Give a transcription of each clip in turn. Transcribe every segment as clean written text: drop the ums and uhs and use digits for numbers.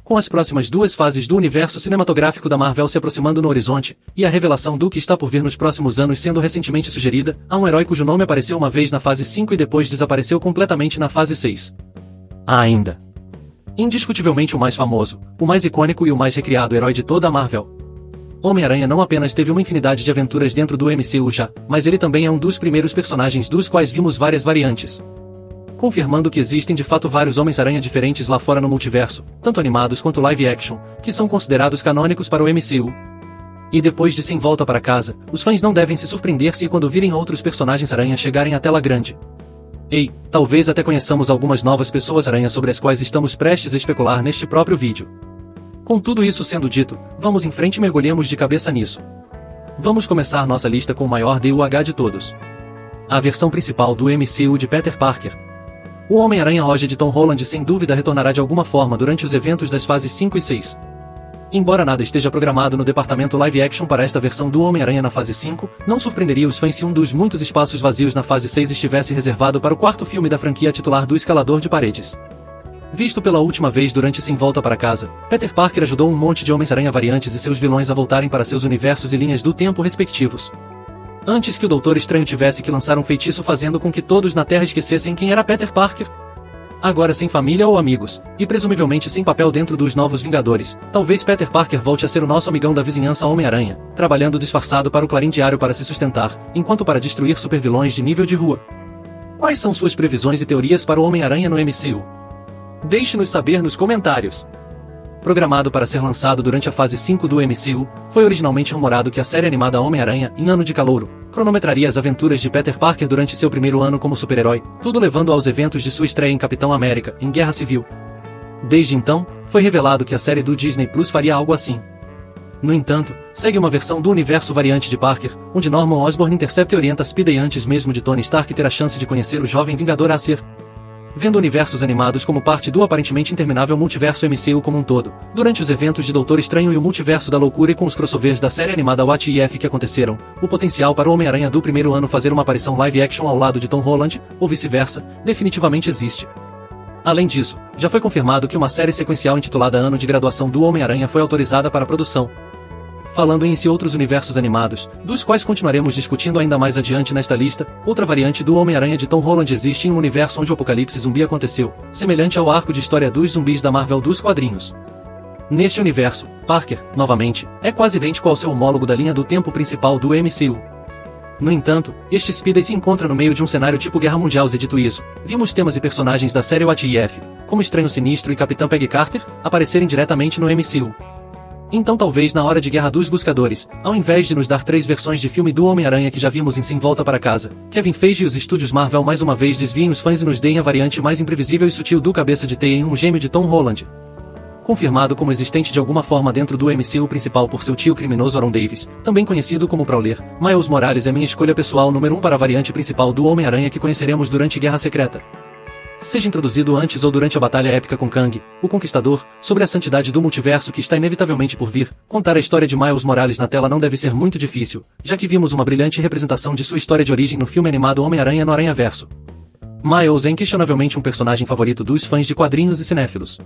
Com as próximas duas fases do universo cinematográfico da Marvel se aproximando no horizonte, e a revelação do que está por vir nos próximos anos sendo recentemente sugerida, há um herói cujo nome apareceu uma vez na fase 5 e depois desapareceu completamente na fase 6. Há ainda, indiscutivelmente o mais famoso, o mais icônico e o mais recriado herói de toda a Marvel. Homem-Aranha não apenas teve uma infinidade de aventuras dentro do MCU já, mas ele também é um dos primeiros personagens dos quais vimos várias variantes, confirmando que existem de fato vários Homens-Aranha diferentes lá fora no multiverso, tanto animados quanto live action, que são considerados canônicos para o MCU. E depois de Sem Volta para Casa, os fãs não devem se surpreender se quando virem outros personagens-aranha chegarem à tela grande. Ei, talvez até conheçamos algumas novas pessoas-aranha sobre as quais estamos prestes a especular neste próprio vídeo. Com tudo isso sendo dito, vamos em frente e mergulhemos de cabeça nisso. Vamos começar nossa lista com o maior DUH de todos. A versão principal do MCU de Peter Parker. O Homem-Aranha hoje de Tom Holland sem dúvida retornará de alguma forma durante os eventos das fases 5 e 6. Embora nada esteja programado no departamento live action para esta versão do Homem-Aranha na fase 5, não surpreenderia os fãs se um dos muitos espaços vazios na fase 6 estivesse reservado para o quarto filme da franquia titular do Escalador de Paredes. Visto pela última vez durante Sem Volta para Casa, Peter Parker ajudou um monte de Homens-Aranha variantes e seus vilões a voltarem para seus universos e linhas do tempo respectivos. Antes que o Doutor Estranho tivesse que lançar um feitiço fazendo com que todos na Terra esquecessem quem era Peter Parker. Agora sem família ou amigos, e presumivelmente sem papel dentro dos Novos Vingadores, talvez Peter Parker volte a ser o nosso amigão da vizinhança Homem-Aranha, trabalhando disfarçado para o Clarim Diário para se sustentar, enquanto para destruir supervilões de nível de rua. Quais são suas previsões e teorias para o Homem-Aranha no MCU? Deixe-nos saber nos comentários. Programado para ser lançado durante a fase 5 do MCU, foi originalmente rumorado que a série animada Homem-Aranha, em Ano de Calouro, cronometraria as aventuras de Peter Parker durante seu primeiro ano como super-herói, tudo levando aos eventos de sua estreia em Capitão América, em Guerra Civil. Desde então, foi revelado que a série do Disney Plus faria algo assim. No entanto, segue uma versão do universo variante de Parker, onde Norman Osborn intercepta e orienta Spidey antes mesmo de Tony Stark ter a chance de conhecer o jovem Vingador a ser. Vendo universos animados como parte do aparentemente interminável multiverso MCU como um todo, durante os eventos de Doutor Estranho e o Multiverso da Loucura e com os crossovers da série animada What If que aconteceram, o potencial para o Homem-Aranha do primeiro ano fazer uma aparição live action ao lado de Tom Holland, ou vice-versa, definitivamente existe. Além disso, já foi confirmado que uma série sequencial intitulada Ano de Graduação do Homem-Aranha foi autorizada para a produção. Falando em outros universos animados, dos quais continuaremos discutindo ainda mais adiante nesta lista, outra variante do Homem-Aranha de Tom Holland existe em um universo onde o apocalipse zumbi aconteceu, semelhante ao arco de história dos zumbis da Marvel dos quadrinhos. Neste universo, Parker, novamente, é quase idêntico ao seu homólogo da linha do tempo principal do MCU. No entanto, este Spidey se encontra no meio de um cenário tipo Guerra Mundial e dito isso, vimos temas e personagens da série What If, como Estranho Sinistro e Capitã Peggy Carter, aparecerem diretamente no MCU. Então talvez na hora de Guerra dos Buscadores, ao invés de nos dar 3 versões de filme do Homem-Aranha que já vimos em Sem Volta para Casa, Kevin Feige e os estúdios Marvel mais uma vez desviem os fãs e nos deem a variante mais imprevisível e sutil do cabeça de teia em um gêmeo de Tom Holland. Confirmado como existente de alguma forma dentro do MCU principal por seu tio criminoso Aaron Davis, também conhecido como Prowler, Miles Morales é minha escolha pessoal número 1 para a variante principal do Homem-Aranha que conheceremos durante Guerra Secreta. Seja introduzido antes ou durante a batalha épica com Kang, o Conquistador, sobre a santidade do multiverso que está inevitavelmente por vir, contar a história de Miles Morales na tela não deve ser muito difícil, já que vimos uma brilhante representação de sua história de origem no filme animado Homem-Aranha no Aranhaverso. Miles é inquestionavelmente um personagem favorito dos fãs de quadrinhos e cinéfilos.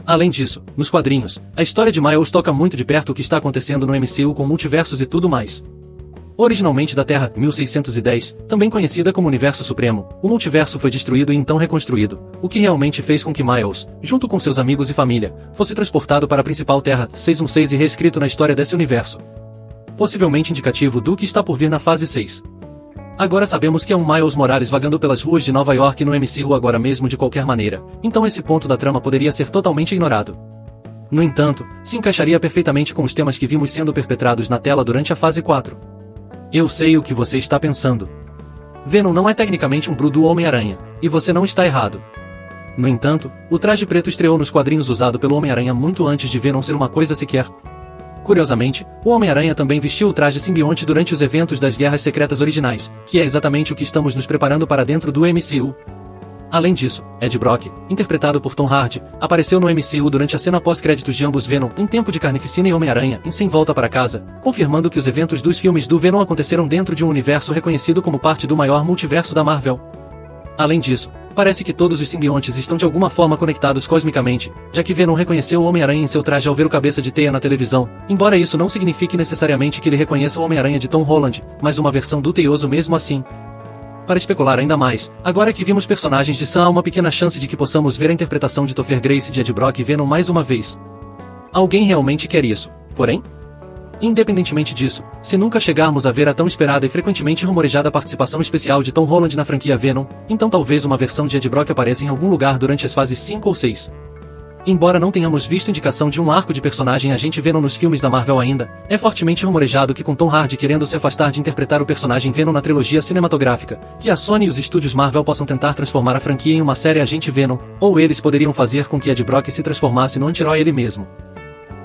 Além disso, nos quadrinhos, a história de Miles toca muito de perto o que está acontecendo no MCU com multiversos e tudo mais. Originalmente da Terra 1610, também conhecida como Universo Supremo, o multiverso foi destruído e então reconstruído, o que realmente fez com que Miles, junto com seus amigos e família, fosse transportado para a principal Terra 616 e reescrito na história desse universo. Possivelmente indicativo do que está por vir na fase 6. Agora sabemos que é um Miles Morales vagando pelas ruas de Nova York no MCU agora mesmo de qualquer maneira, então esse ponto da trama poderia ser totalmente ignorado. No entanto, se encaixaria perfeitamente com os temas que vimos sendo perpetrados na tela durante a fase 4. Eu sei o que você está pensando. Venom não é tecnicamente um Bru do Homem-Aranha, e você não está errado. No entanto, o traje preto estreou nos quadrinhos usado pelo Homem-Aranha muito antes de Venom ser uma coisa sequer. Curiosamente, o Homem-Aranha também vestiu o traje simbionte durante os eventos das Guerras Secretas originais, que é exatamente o que estamos nos preparando para dentro do MCU. Além disso, Ed Brock, interpretado por Tom Hardy, apareceu no MCU durante a cena pós-créditos de ambos Venom em Tempo de Carnificina e Homem-Aranha em Sem Volta para Casa, confirmando que os eventos dos filmes do Venom aconteceram dentro de um universo reconhecido como parte do maior multiverso da Marvel. Além disso, Parece que todos os simbiontes estão de alguma forma conectados cosmicamente, já que Venom reconheceu o Homem-Aranha em seu traje ao ver o Cabeça de Teia na televisão, embora isso não signifique necessariamente que ele reconheça o Homem-Aranha de Tom Holland, mas uma versão do Teioso mesmo assim. Para especular ainda mais, agora que vimos personagens de Sam, há uma pequena chance de que possamos ver a interpretação de Topher Grace de Ed Brock e Venom mais uma vez. Alguém realmente quer isso, porém? Independentemente disso, se nunca chegarmos a ver a tão esperada e frequentemente rumorejada participação especial de Tom Holland na franquia Venom, então talvez uma versão de Ed Brock apareça em algum lugar durante as fases 5 ou 6. Embora não tenhamos visto indicação de um arco de personagem agente Venom nos filmes da Marvel ainda, é fortemente rumorejado que com Tom Hardy querendo se afastar de interpretar o personagem Venom na trilogia cinematográfica, que a Sony e os estúdios Marvel possam tentar transformar a franquia em uma série agente Venom, ou eles poderiam fazer com que Ed Brock se transformasse no anti-herói ele mesmo.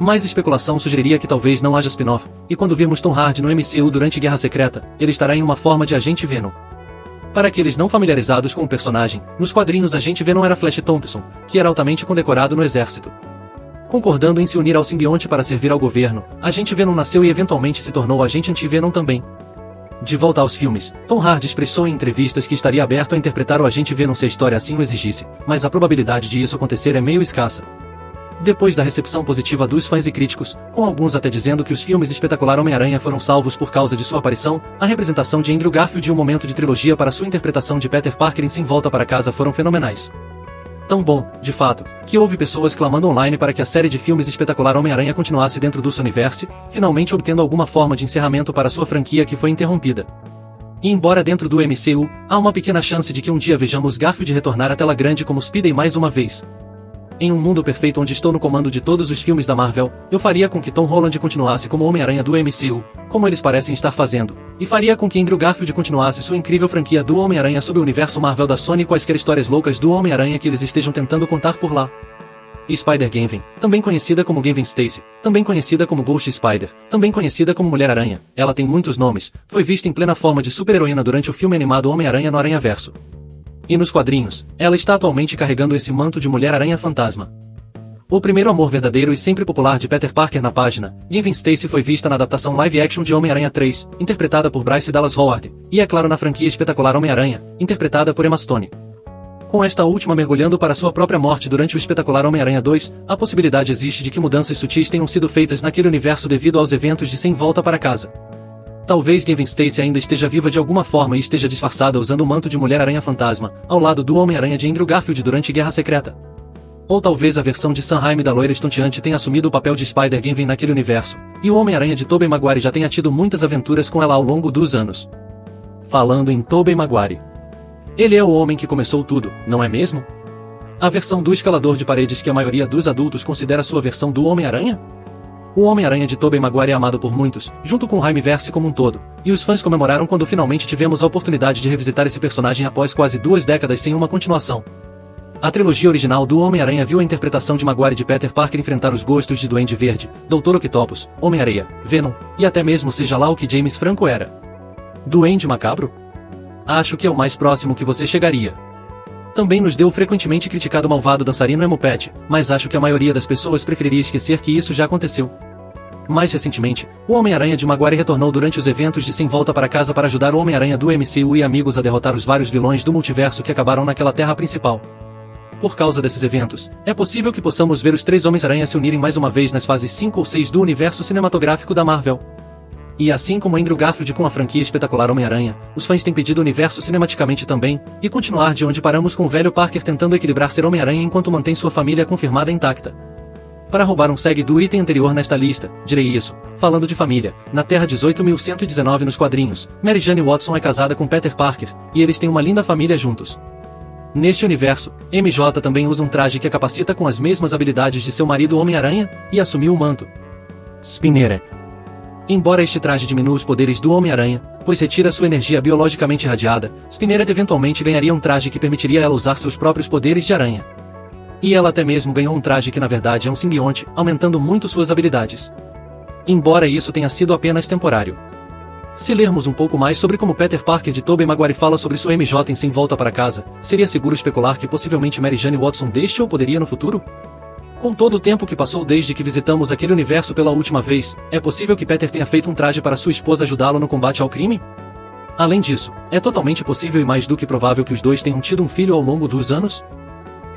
Mais especulação sugeriria que talvez não haja spin-off, e quando virmos Tom Hardy no MCU durante Guerra Secreta, ele estará em uma forma de agente Venom. Para aqueles não familiarizados com o personagem, nos quadrinhos agente Venom era Flash Thompson, que era altamente condecorado no exército. Concordando em se unir ao simbionte para servir ao governo, agente Venom nasceu e eventualmente se tornou agente anti-Venom também. De volta aos filmes, Tom Hardy expressou em entrevistas que estaria aberto a interpretar o agente Venom se a história assim o exigisse, mas a probabilidade de isso acontecer é meio escassa. Depois da recepção positiva dos fãs e críticos, com alguns até dizendo que os filmes Espetacular Homem-Aranha foram salvos por causa de sua aparição, a representação de Andrew Garfield e um momento de trilogia para sua interpretação de Peter Parker em Sem Volta para Casa foram fenomenais. Tão bom, de fato, que houve pessoas clamando online para que a série de filmes Espetacular Homem-Aranha continuasse dentro do Sonyverse, finalmente obtendo alguma forma de encerramento para sua franquia que foi interrompida. E embora dentro do MCU, há uma pequena chance de que um dia vejamos Garfield retornar à tela grande como Spidey mais uma vez. Em um mundo perfeito onde estou no comando de todos os filmes da Marvel, eu faria com que Tom Holland continuasse como Homem-Aranha do MCU, como eles parecem estar fazendo, e faria com que Andrew Garfield continuasse sua incrível franquia do Homem-Aranha sob o universo Marvel da Sony e quaisquer histórias loucas do Homem-Aranha que eles estejam tentando contar por lá. Spider-Gwen, também conhecida como Gwen Stacy, também conhecida como Ghost Spider, também conhecida como Mulher-Aranha, ela tem muitos nomes, foi vista em plena forma de super-heroína durante o filme animado Homem-Aranha no Aranhaverso. E nos quadrinhos, ela está atualmente carregando esse manto de Mulher-Aranha Fantasma. O primeiro amor verdadeiro e sempre popular de Peter Parker na página, Gwen Stacy foi vista na adaptação live-action de Homem-Aranha 3, interpretada por Bryce Dallas Howard, e é claro na franquia Espetacular Homem-Aranha, interpretada por Emma Stone. Com esta última mergulhando para sua própria morte durante o Espetacular Homem-Aranha 2, a possibilidade existe de que mudanças sutis tenham sido feitas naquele universo devido aos eventos de Sem Volta para Casa. Talvez Gwen Stacy ainda esteja viva de alguma forma e esteja disfarçada usando o manto de Mulher-Aranha Fantasma, ao lado do Homem-Aranha de Andrew Garfield durante Guerra Secreta. Ou talvez a versão de Sam Raimi da loira estonteante tenha assumido o papel de Spider-Gwen naquele universo, e o Homem-Aranha de Tobey Maguire já tenha tido muitas aventuras com ela ao longo dos anos. Falando em Tobey Maguire. Ele é o homem que começou tudo, não é mesmo? A versão do escalador de paredes que a maioria dos adultos considera sua versão do Homem-Aranha? O Homem-Aranha de Tobey Maguire é amado por muitos, junto com o Raimiverse como um todo, e os fãs comemoraram quando finalmente tivemos a oportunidade de revisitar esse personagem após quase 2 décadas sem uma continuação. A trilogia original do Homem-Aranha viu a interpretação de Maguire de Peter Parker enfrentar os gostos de Duende Verde, Dr. Octopus, Homem-Areia, Venom, e até mesmo seja lá o que James Franco era. Duende Macabro? Acho que é o mais próximo que você chegaria. Também nos deu o frequentemente criticado malvado dançarino Emo Pet, mas acho que a maioria das pessoas preferiria esquecer que isso já aconteceu. Mais recentemente, o Homem-Aranha de Maguire retornou durante os eventos de Sem Volta para Casa para ajudar o Homem-Aranha do MCU e amigos a derrotar os vários vilões do multiverso que acabaram naquela terra principal. Por causa desses eventos, é possível que possamos ver os 3 Homens-Aranha se unirem mais uma vez nas fases 5 ou 6 do universo cinematográfico da Marvel. E assim como Andrew Garfield com a franquia Espetacular Homem-Aranha, os fãs têm pedido o universo cinematicamente também, e continuar de onde paramos com o velho Parker tentando equilibrar ser Homem-Aranha enquanto mantém sua família confirmada intacta. Para roubar um segue do item anterior nesta lista, direi isso, falando de família, na Terra 18.119 nos quadrinhos, Mary Jane Watson é casada com Peter Parker, e eles têm uma linda família juntos. Neste universo, MJ também usa um traje que a capacita com as mesmas habilidades de seu marido Homem-Aranha, e assumiu o manto. Spinneret. Embora este traje diminua os poderes do Homem-Aranha, pois retira sua energia biologicamente irradiada, Spinneret eventualmente ganharia um traje que permitiria ela usar seus próprios poderes de aranha. E ela até mesmo ganhou um traje que na verdade é um simbionte, aumentando muito suas habilidades. Embora isso tenha sido apenas temporário. Se lermos um pouco mais sobre como Peter Parker de Tobey Maguire fala sobre sua MJ em Sem Volta para Casa, seria seguro especular que possivelmente Mary Jane Watson deixe ou poderia no futuro? Com todo o tempo que passou desde que visitamos aquele universo pela última vez, é possível que Peter tenha feito um traje para sua esposa ajudá-lo no combate ao crime? Além disso, é totalmente possível e mais do que provável que os dois tenham tido um filho ao longo dos anos?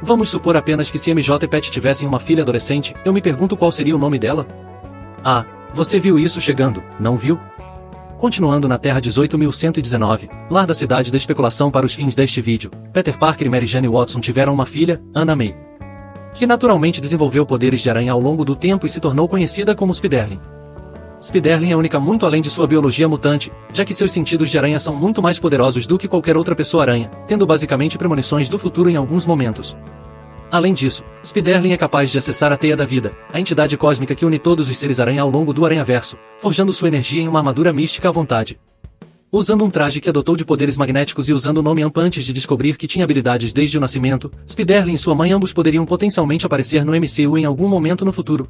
Vamos supor apenas que se MJ e Pat tivessem uma filha adolescente, eu me pergunto qual seria o nome dela? Ah, você viu isso chegando, não viu? Continuando na Terra 18.119, lar da cidade da especulação para os fins deste vídeo, Peter Parker e Mary Jane Watson tiveram uma filha, Anna May, que naturalmente desenvolveu poderes de aranha ao longo do tempo e se tornou conhecida como Spiderling. Spiderling é única muito além de sua biologia mutante, já que seus sentidos de aranha são muito mais poderosos do que qualquer outra pessoa-aranha, tendo basicamente premonições do futuro em alguns momentos. Além disso, Spiderling é capaz de acessar a Teia da Vida, a entidade cósmica que une todos os seres-aranha ao longo do Aranhaverso, forjando sua energia em uma armadura mística à vontade. Usando um traje que adotou de poderes magnéticos e usando o nome Amp antes de descobrir que tinha habilidades desde o nascimento, Spiderling e sua mãe ambos poderiam potencialmente aparecer no MCU em algum momento no futuro.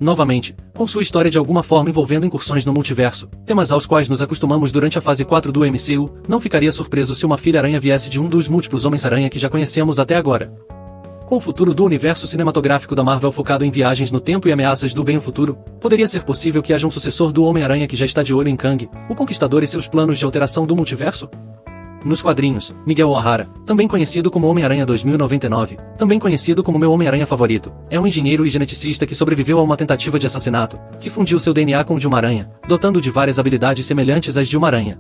Novamente, com sua história de alguma forma envolvendo incursões no multiverso, temas aos quais nos acostumamos durante a fase 4 do MCU, não ficaria surpreso se uma filha-aranha viesse de um dos múltiplos Homens-Aranha que já conhecemos até agora. Com o futuro do universo cinematográfico da Marvel focado em viagens no tempo e ameaças do bem-futuro, poderia ser possível que haja um sucessor do Homem-Aranha que já está de olho em Kang, o Conquistador e seus planos de alteração do multiverso? Nos quadrinhos, Miguel O'Hara, também conhecido como Homem-Aranha 2099, também conhecido como meu Homem-Aranha favorito, é um engenheiro e geneticista que sobreviveu a uma tentativa de assassinato, que fundiu seu DNA com o de uma aranha, dotando de várias habilidades semelhantes às de uma aranha.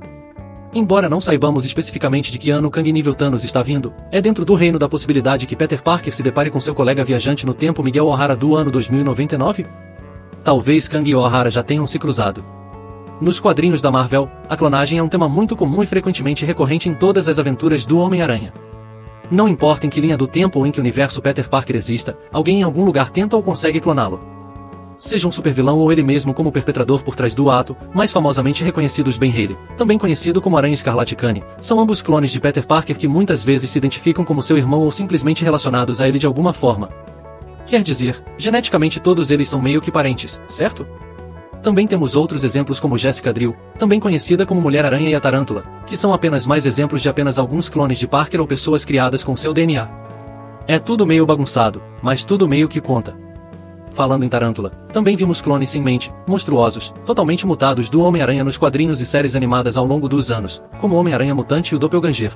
Embora não saibamos especificamente de que ano Kang nível Thanos está vindo, é dentro do reino da possibilidade que Peter Parker se depare com seu colega viajante no tempo Miguel O'Hara do ano 2099? Talvez Kang e O'Hara já tenham se cruzado. Nos quadrinhos da Marvel, a clonagem é um tema muito comum e frequentemente recorrente em todas as aventuras do Homem-Aranha. Não importa em que linha do tempo ou em que universo Peter Parker exista, alguém em algum lugar tenta ou consegue cloná-lo. Seja um supervilão ou ele mesmo como perpetrador por trás do ato, mais famosamente reconhecidos Ben Reilly, também conhecido como Aranha Escarlate Kane, são ambos clones de Peter Parker que muitas vezes se identificam como seu irmão ou simplesmente relacionados a ele de alguma forma. Quer dizer, geneticamente todos eles são meio que parentes, certo? Também temos outros exemplos como Jessica Drill, também conhecida como Mulher-Aranha e a Tarântula, que são apenas mais exemplos de apenas alguns clones de Parker ou pessoas criadas com seu DNA. É tudo meio bagunçado, mas tudo meio que conta. Falando em Tarântula, também vimos clones sem mente, monstruosos, totalmente mutados do Homem-Aranha nos quadrinhos e séries animadas ao longo dos anos, como o Homem-Aranha Mutante e o Doppelganger.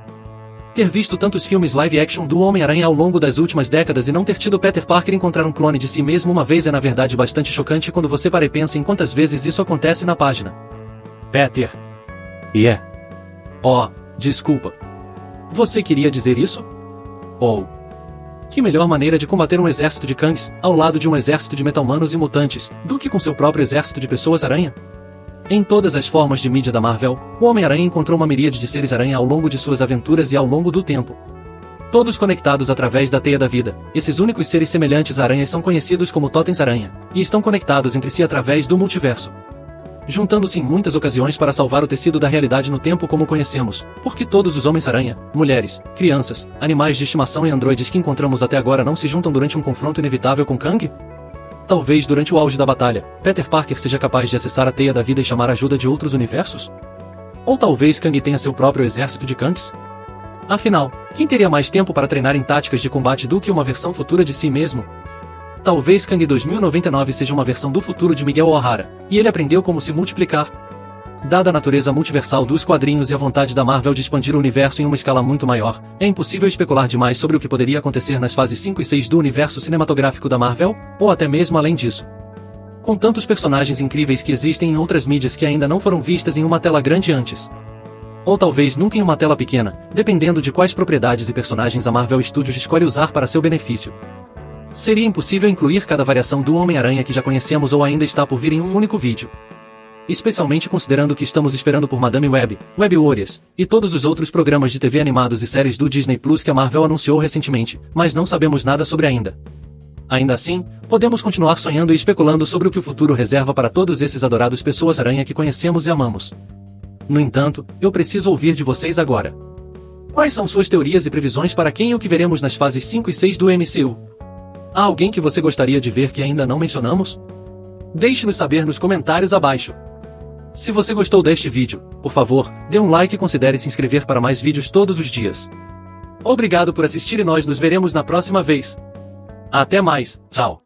Ter visto tantos filmes live-action do Homem-Aranha ao longo das últimas décadas e não ter tido Peter Parker encontrar um clone de si mesmo uma vez é na verdade bastante chocante quando você para e pensa em quantas vezes isso acontece na página. Peter. Oh, desculpa. Você queria dizer isso? Oh. Que melhor maneira de combater um exército de Kangs, ao lado de um exército de meta-humanos e mutantes, do que com seu próprio exército de pessoas-aranha? Em todas as formas de mídia da Marvel, o Homem-Aranha encontrou uma miríade de seres-aranha ao longo de suas aventuras e ao longo do tempo. Todos conectados através da Teia da Vida, esses únicos seres semelhantes a aranhas são conhecidos como Totens-aranha, e estão conectados entre si através do multiverso. Juntando-se em muitas ocasiões para salvar o tecido da realidade no tempo como conhecemos, porque todos os Homens-Aranha, mulheres, crianças, animais de estimação e androides que encontramos até agora não se juntam durante um confronto inevitável com Kang? Talvez durante o auge da batalha, Peter Parker seja capaz de acessar a Teia da Vida e chamar ajuda de outros universos? Ou talvez Kang tenha seu próprio exército de Kangs? Afinal, quem teria mais tempo para treinar em táticas de combate do que uma versão futura de si mesmo? Talvez Kang 2099 seja uma versão do futuro de Miguel O'Hara, e ele aprendeu como se multiplicar. Dada a natureza multiversal dos quadrinhos e a vontade da Marvel de expandir o universo em uma escala muito maior, é impossível especular demais sobre o que poderia acontecer nas fases 5 e 6 do universo cinematográfico da Marvel, ou até mesmo além disso. Com tantos personagens incríveis que existem em outras mídias que ainda não foram vistas em uma tela grande antes. Ou talvez nunca em uma tela pequena, dependendo de quais propriedades e personagens a Marvel Studios escolhe usar para seu benefício. Seria impossível incluir cada variação do Homem-Aranha que já conhecemos ou ainda está por vir em um único vídeo. Especialmente considerando que estamos esperando por Madame Web, Web Warriors, e todos os outros programas de TV animados e séries do Disney Plus que a Marvel anunciou recentemente, mas não sabemos nada sobre ainda. Ainda assim, podemos continuar sonhando e especulando sobre o que o futuro reserva para todos esses adorados pessoas-aranha que conhecemos e amamos. No entanto, eu preciso ouvir de vocês agora. Quais são suas teorias e previsões para quem e o que veremos nas fases 5 e 6 do MCU? Há alguém que você gostaria de ver que ainda não mencionamos? Deixe-nos saber nos comentários abaixo. Se você gostou deste vídeo, por favor, dê um like e considere se inscrever para mais vídeos todos os dias. Obrigado por assistir e nós nos veremos na próxima vez. Até mais, tchau.